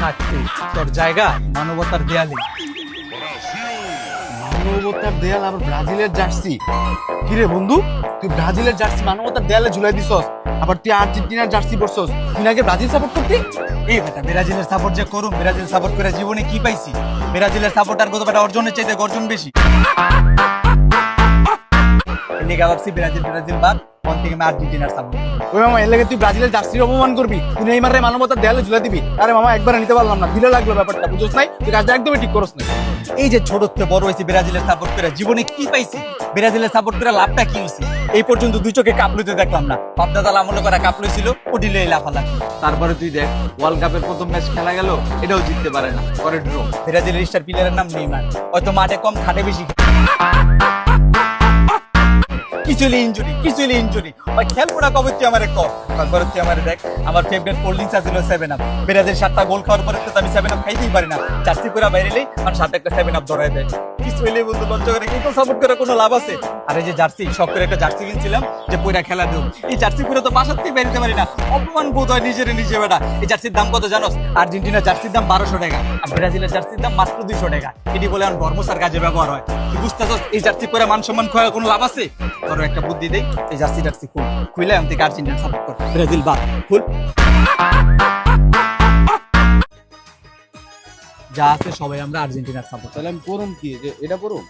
থাকতে তোর জায়গা মানবতার দেয়ালে। মানবতার দেয়াল আবার ব্রাজিলের জার্সি? কিরে বন্ধু, তুই ব্রাজিলের জার্সি মানবতার দেয়ালে ঝুলাই দিছস, আবার তুই আর্জেন্টিনার জার্সি পরছস। তুই নাকি ব্রাজিল সাপোর্ট করতি? এই বেটা ব্রাজিলের সাপোর্ট যে করুম, ব্রাজিল সাপোর্ট করে জীবনে কি পাইছি? ব্রাজিলের সাপোর্টার কত বেটা অর্জনের চাইতে গর্জন বেশি। এদিকে ভাবছি ব্রাজিল বাদ, কোন থেকে আমি আর্জেন্টিনার সাপোর্ট। ওই মামা, এর লাগে তুই ব্রাজিলের জার্সির অপমান করবি? তুই নেইমারের মানবতার দেয়ালে ঝুলাই দিবি? আরে মামা, একবারে নিতে পারলাম না, দিলে লাগলো ব্যাপারটা, বুঝছ নাই? তুই কাজটা একদমই ঠিক করস না। এই যে ছোট থেকে বড় হয়েছি ব্রাজিলের সাপোর্ট করে, জীবনে কি পাইছি? ব্রাজিলের সাপোর্ট করে লাভটা কি হয়েছে? এই পর্যন্ত দুই চোখে কাপ লইতে দেখলাম না। বাপদাদা আমল করা কাপ লইছিল, ওটিলে লাফালাফি। তারপরে তুই দেখ, ওয়ার্ল্ড কাপের প্রথম ম্যাচ খেলা গেল, এটাও জিততে পারে না, পরে ড্র। ব্রাজিলের স্টার প্লেয়ারের নাম নেইমার, হয়তো মাঠে কম খাটে বেশি। কিছু ইনজুরি ভাই, খেলবো না কবে তুই আমারে কর। তারপরে তুই আমারে দেখ, আমার ফেভারিট কোল্ড ড্রিঙ্কস ছিল 7 আপ। ব্রাজিল 7টা গোল খাওয়ার পরে তো আমি 7 আপ খাইতেই পারি না। জার্সি পুরা বাইরেলেই আর সাথে একটা 7 আপ ধরায় দেয়। কিছু হইলেই বলতে লজ্জা করে, কিন্তু সাপোর্ট করে কোনো লাভ আছে? আর এই যে জার্সি, শখ করে একটা জার্সি কিনছিলাম যে পয়রা খেলা দেব, এই জার্সি পুরো তো বাসার থেকে বেরোতে পারি না। অপমান বোধ হয় নিজে বেটা। এই জার্সির দাম কত জানোস? আর্জেন্টিনার জার্সির দাম 1200 টাকা, আর ব্রাজিলের জার্সির দাম মাত্র 200 টাকা। এটি বলে আমার ধর্মসার কাজে ব্যবহার হয়। তুই বুঝতেছস এই জার্সি পরে মান সম্মান খোয়া কোনো লাভ আছে? ধরো একটা বুদ্ধি দেই, এই জার্সি টার্সি খুলে আমি থেকে আর্জেন্টিনা সাপোর্ট কর, ব্রাজিল বাদ খুল। যা আছে সবাই আমরা আর্জেন্টিনার সাপোর্ট। তাহলে আমি করুম কি, যে এটা করুম?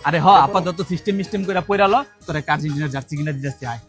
আরে হ, আপাতত সিস্টেম করে পয়রালো তোর একটা আর্জেন্টিনার জার্সি কিনা দিতেছি। আয়